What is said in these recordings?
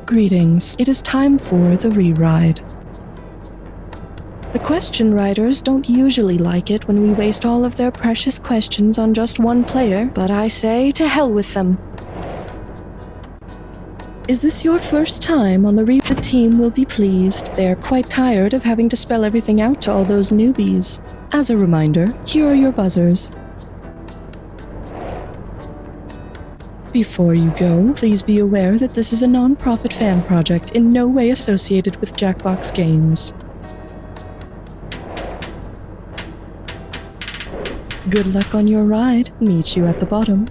Greetings. It is time for the re-ride. The question writers don't usually like it when we waste all of their precious questions on just one player, but I say to hell with them. Is this your first time on the The team will be pleased. They are quite tired of having to spell everything out to all those newbies. As a reminder, here are your buzzers. Before you go, please be aware that this is a non-profit fan project in no way associated with Jackbox Games. Good luck on your ride. Meet you at the bottom.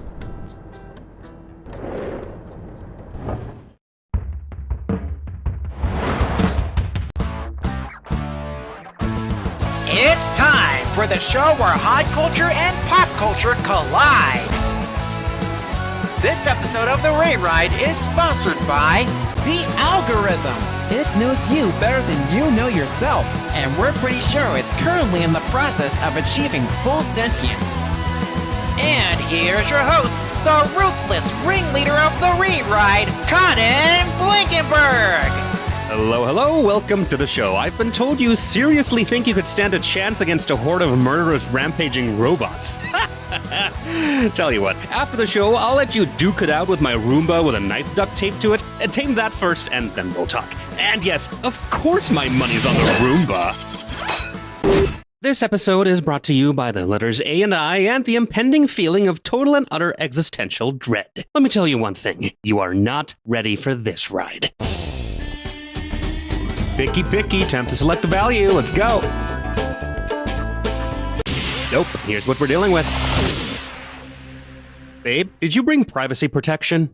It's time for the show where high culture and pop culture collide. This episode of The Re-Ride is sponsored by The Algorithm. It knows you better than you know yourself, and we're pretty sure it's currently in the process of achieving full sentience. And here's your host, the ruthless ringleader of The Re-Ride, Conan Blankenberg. Hello, hello, welcome to the show. I've been told you seriously think you could stand a chance against a horde of murderous rampaging robots. Tell you what, after the show, I'll let you duke it out with my Roomba with a knife duct taped to it. Tame that first, and then we'll talk. And yes, of course my money's on the Roomba. This episode is brought to you by the letters A and I and the impending feeling of total and utter existential dread. Let me tell you one thing, you are not ready for this ride. Picky, time to select the value, let's go. Nope, here's what we're dealing with. Babe, did you bring privacy protection?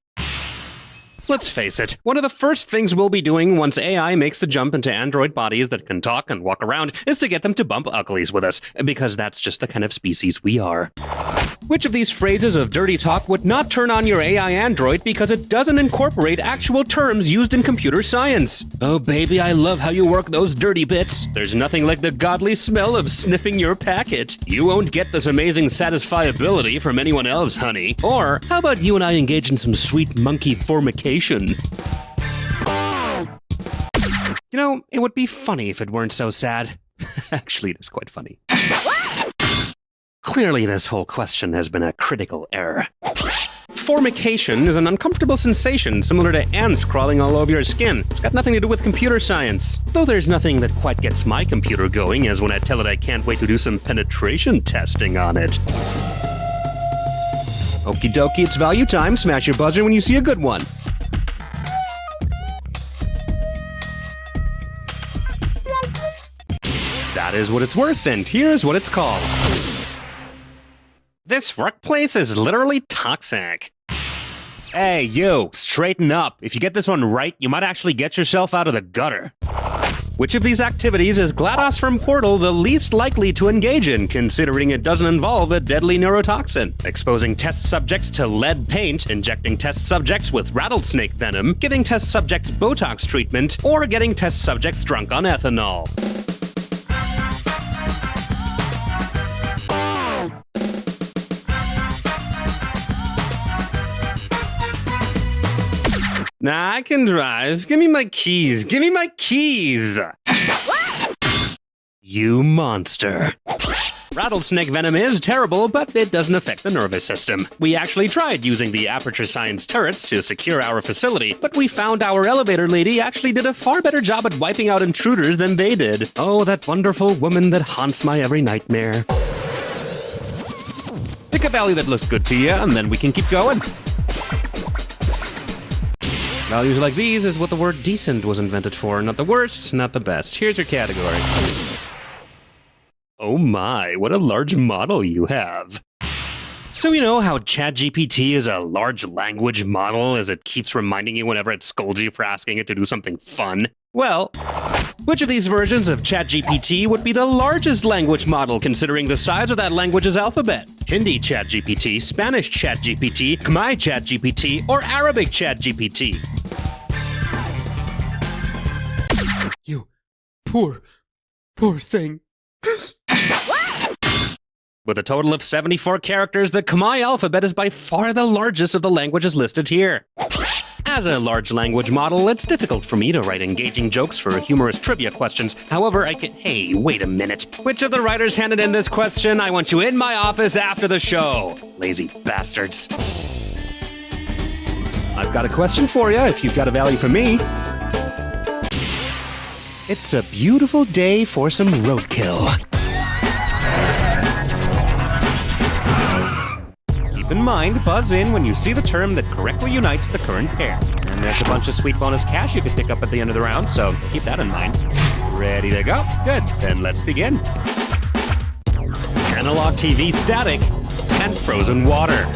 Let's face it, one of the first things we'll be doing once AI makes the jump into android bodies that can talk and walk around is to get them to bump uglies with us, because that's just the kind of species we are. Which of these phrases of dirty talk would not turn on your AI android because it doesn't incorporate actual terms used in computer science? Oh baby, I love how you work those dirty bits. There's nothing like the godly smell of sniffing your packet. You won't get this amazing satisfiability from anyone else, honey. Or, how about you and I engage in some sweet monkey formication? You know, it would be funny if it weren't so sad. Actually, it is quite funny. Clearly, this whole question has been a critical error. Formication is an uncomfortable sensation similar to ants crawling all over your skin. It's got nothing to do with computer science. Though there's nothing that quite gets my computer going as when I tell it I can't wait to do some penetration testing on it. Okie dokie, it's value time. Smash your buzzer when you see a good one. That is what it's worth, and here's what it's called. This workplace is literally toxic. Hey, you, straighten up. If you get this one right, you might actually get yourself out of the gutter. Which of these activities is GLaDOS from Portal the least likely to engage in, considering it doesn't involve a deadly neurotoxin? Exposing test subjects to lead paint, injecting test subjects with rattlesnake venom, giving test subjects Botox treatment, or getting test subjects drunk on ethanol. Nah, I can drive. Give me my keys. Give me my keys! You monster. Rattlesnake venom is terrible, but it doesn't affect the nervous system. We actually tried using the Aperture Science turrets to secure our facility, but we found our elevator lady actually did a far better job at wiping out intruders than they did. Oh, that wonderful woman that haunts my every nightmare. Pick a value that looks good to you, and then we can keep going. Values like these is what the word decent was invented for. Not the worst, not the best. Here's your category. Oh my, what a large model you have. So you know how ChatGPT is a large language model as it keeps reminding you whenever it scolds you for asking it to do something fun? Well, which of these versions of ChatGPT would be the largest language model considering the size of that language's alphabet? Hindi ChatGPT, Spanish ChatGPT, Khmer ChatGPT, or Arabic ChatGPT? You poor thing. With a total of 74 characters, the Khmer alphabet is by far the largest of the languages listed here. As a large language model, it's difficult for me to write engaging jokes for humorous trivia questions. However, I can. Hey, wait a minute. Which of the writers handed in this question? I want you in my office after the show. Lazy bastards. I've got a question for you if you've got a value for me. It's a beautiful day for some roadkill. Keep in mind, buzz in when you see the term that correctly unites the current pair. And there's a bunch of sweet bonus cash you could pick up at the end of the round, so keep that in mind. Ready to go? Good, then let's begin. Analog TV static and frozen water.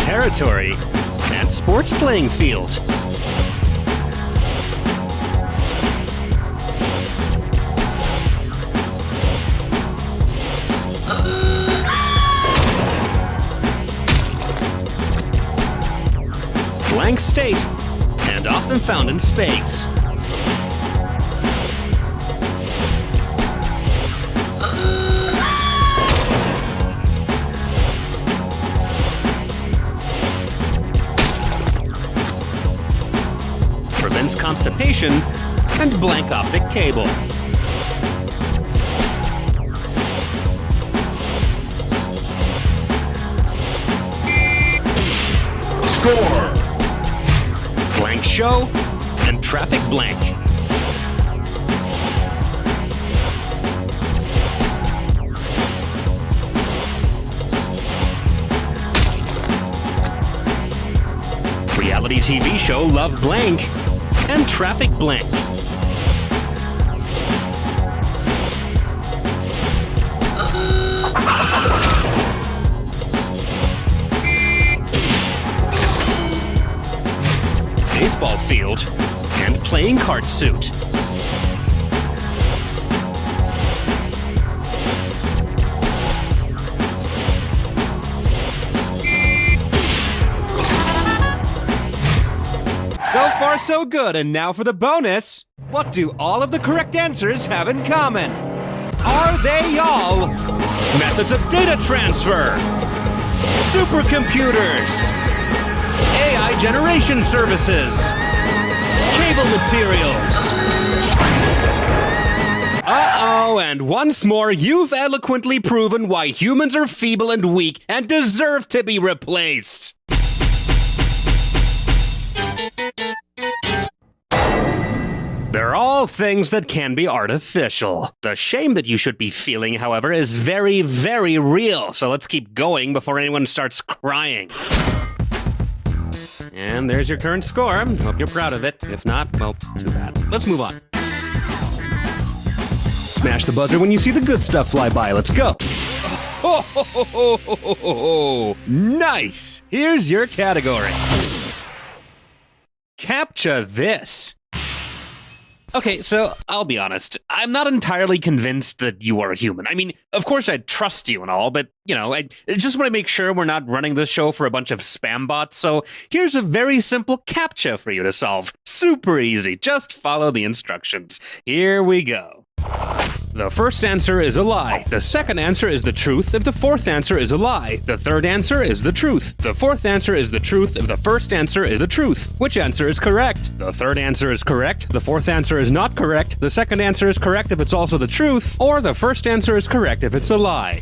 Territory and sports playing field. Blank state and often found in space. Prevents constipation and blank optic cable. Score! Blank show and traffic blank. Reality TV show Love Blank and traffic blank. Baseball field and playing card suit. So far, so good. And now for the bonus. What do all of the correct answers have in common? Are they all methods of data transfer, supercomputers, AI generation services, cable materials? Uh-oh, and once more, you've eloquently proven why humans are feeble and weak and deserve to be replaced. They're all things that can be artificial. The shame that you should be feeling, however, is very, very real. So let's keep going before anyone starts crying. And there's your current score. Hope you're proud of it. If not, well, too bad. Let's move on. Smash the buzzer when you see the good stuff fly by. Let's go. Oh, nice. Here's your category. Capture this. Okay, so I'll be honest. I'm not entirely convinced that you are a human. I mean, of course I trust you and all, but, you know, I just want to make sure we're not running this show for a bunch of spam bots. So here's a very simple CAPTCHA for you to solve. Super easy. Just follow the instructions. Here we go. The first answer is a lie. The second answer is the truth if the fourth answer is a lie. The third answer is the truth. The fourth answer is the truth if the first answer is the truth. Which answer is correct? The third answer is correct. The fourth answer is not correct. The second answer is correct if it's also the truth. Or the first answer is correct if it's a lie.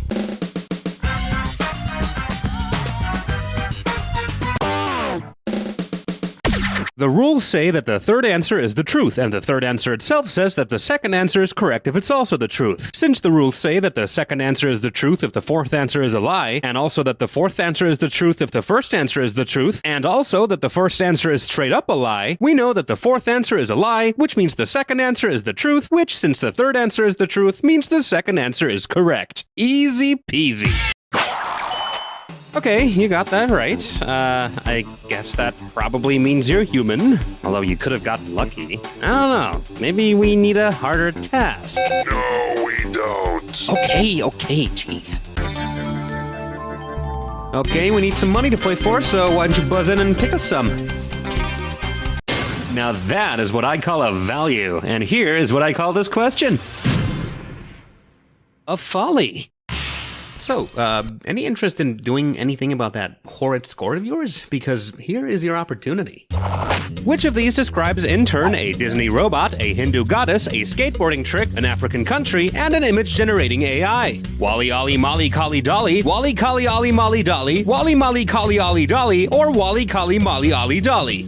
The rules say that the third answer is the truth, and the third answer itself says that the second answer is correct if it's also the truth. Since the rules say that the second answer is the truth if the fourth answer is a lie, and also that the fourth answer is the truth if the first answer is the truth, and also that the first answer is straight up a lie, we know that the fourth answer is a lie, which means the second answer is the truth, which, since the third answer is the truth, means the second answer is correct. Easy peasy. Okay, you got that right. I guess that probably means you're human. Although you could have gotten lucky. I don't know. Maybe we need a harder task. No, we don't. Okay, jeez. Okay, we need some money to play for, so why don't you buzz in and pick us some? Now that is what I call a value, and here is what I call this question. A folly. So, any interest in doing anything about that horrid score of yours? Because here is your opportunity. Which of these describes in turn a Disney robot, a Hindu goddess, a skateboarding trick, an African country, and an image-generating AI? Wally Ollie Molly Collie Dolly, Wally Collie Ollie Molly Dolly, Wally Molly Collie Ollie Dolly, or Wally Collie Molly Ollie Dolly?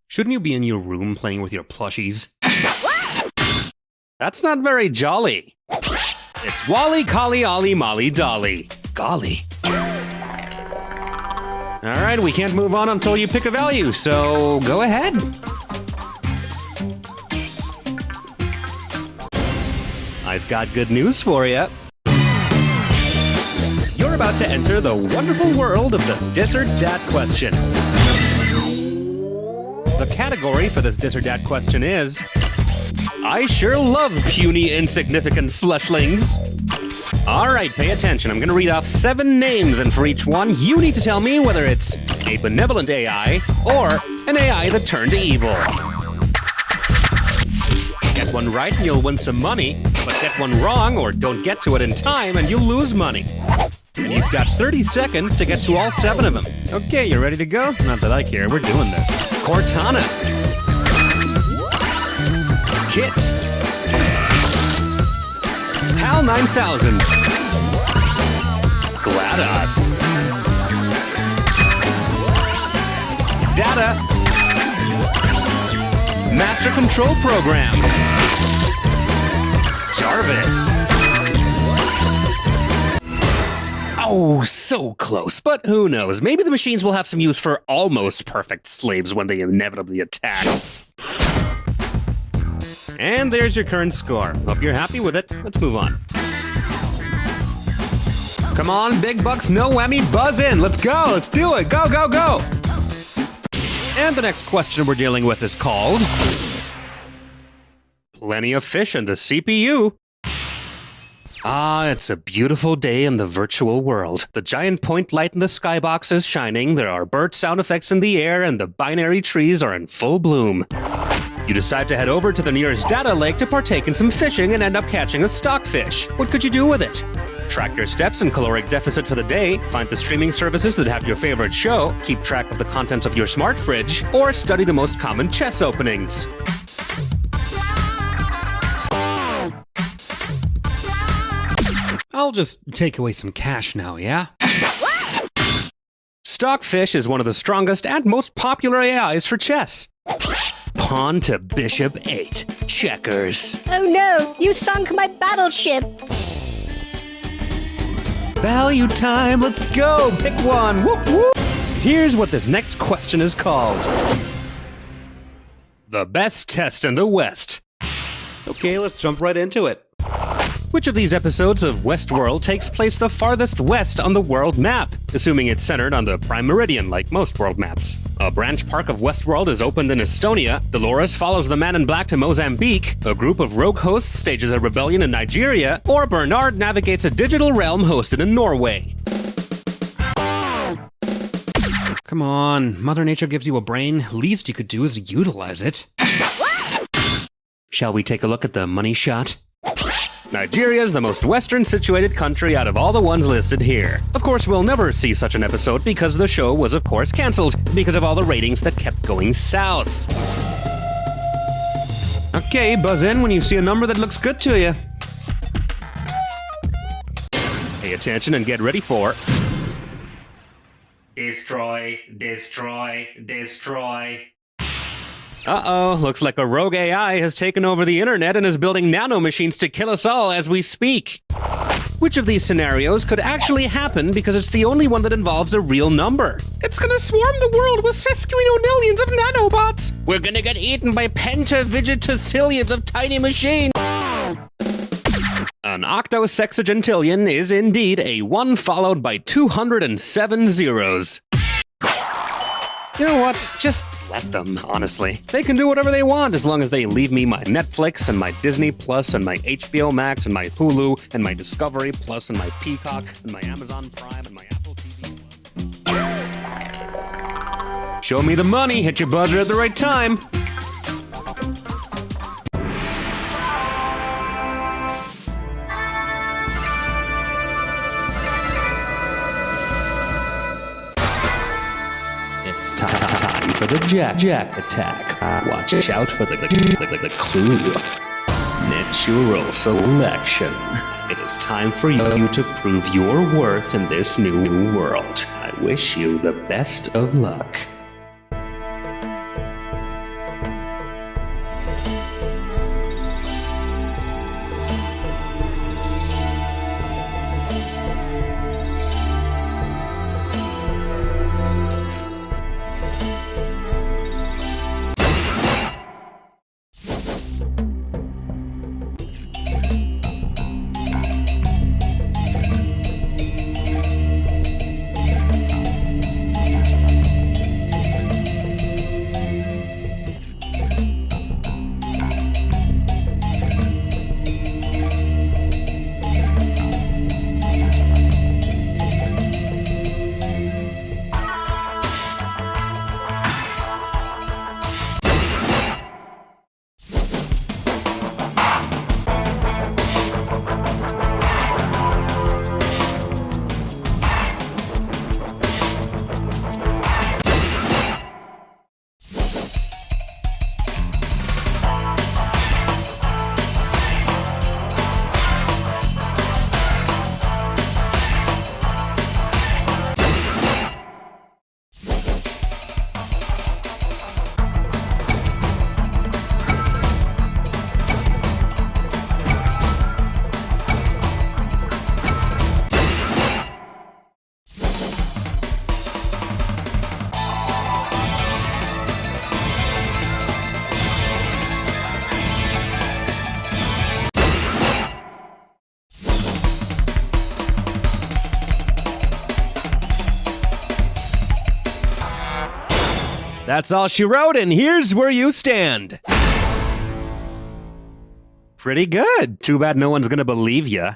Shouldn't you be in your room playing with your plushies? That's not very jolly. It's Wally Collie Ollie Molly Dolly. Golly. Alright, we can't move on until you pick a value, so go ahead. I've got good news for you. You're about to enter the wonderful world of the Dis or Dat question. The category for this Dis or Dat question is, I sure love puny, insignificant fleshlings. Alright, pay attention. I'm going to read off 7 names, and for each one, you need to tell me whether it's a benevolent AI or an AI that turned evil. Get one right and you'll win some money, but get one wrong or don't get to it in time and you'll lose money. And you've got 30 seconds to get to all 7 of them. Okay, you ready to go? Not that I care, we're doing this. Cortana. Kit. HAL 9000. GLaDOS. Data. Master Control Program. Jarvis. Oh, so close, but who knows? Maybe the machines will have some use for almost perfect slaves when they inevitably attack. And there's your current score. Hope you're happy with it. Let's move on. Come on, big bucks, no whammy, buzz in. Let's go, let's do it. Go, go, go. And the next question we're dealing with is called Plenty of Fish in the CPU. Ah, it's a beautiful day in the virtual world. The giant point light in the skybox is shining, there are bird sound effects in the air, and the binary trees are in full bloom. You decide to head over to the nearest data lake to partake in some fishing and end up catching a stockfish. What could you do with it? Track your steps and caloric deficit for the day, find the streaming services that have your favorite show, keep track of the contents of your smart fridge, or study the most common chess openings. I'll just take away some cash now, yeah? Stockfish is one of the strongest and most popular AIs for chess. Pawn to bishop 8. Checkers. Oh no, you sunk my battleship. Value time, let's go! Pick one! Whoop whoop! Here's what this next question is called. The best test in the West. Okay, let's jump right into it. Which of these episodes of Westworld takes place the farthest west on the world map, assuming it's centered on the Prime Meridian like most world maps? A branch park of Westworld is opened in Estonia, Dolores follows the Man in Black to Mozambique, a group of rogue hosts stages a rebellion in Nigeria, or Bernard navigates a digital realm hosted in Norway. Come on, Mother Nature gives you a brain, least you could do is utilize it. Shall we take a look at the money shot? Nigeria is the most western situated country out of all the ones listed here. Of course, we'll never see such an episode because the show was of course cancelled because of all the ratings that kept going south. Okay, buzz in when you see a number that looks good to you. Pay attention and get ready for... Destroy, destroy, destroy. Uh-oh, looks like a rogue AI has taken over the internet and is building nanomachines to kill us all as we speak. Which of these scenarios could actually happen because it's the only one that involves a real number? It's gonna swarm the world with sesquinonillions of nanobots! We're gonna get eaten by pentavigitasilions of tiny machines! An octosexagentillion is indeed a 1 followed by 207 zeros. You know what? Just let them, honestly. They can do whatever they want as long as they leave me my Netflix and my Disney Plus and my HBO Max and my Hulu and my Discovery Plus and my Peacock and my Amazon Prime and my Apple TV. Show me the money, hit your buzzer at the right time. It's time for the Jack attack. Watch out for the clue. Natural selection. It is time for you to prove your worth in this new world. I wish you the best of luck. That's all she wrote, and here's where you stand. Pretty good. Too bad no one's gonna believe ya.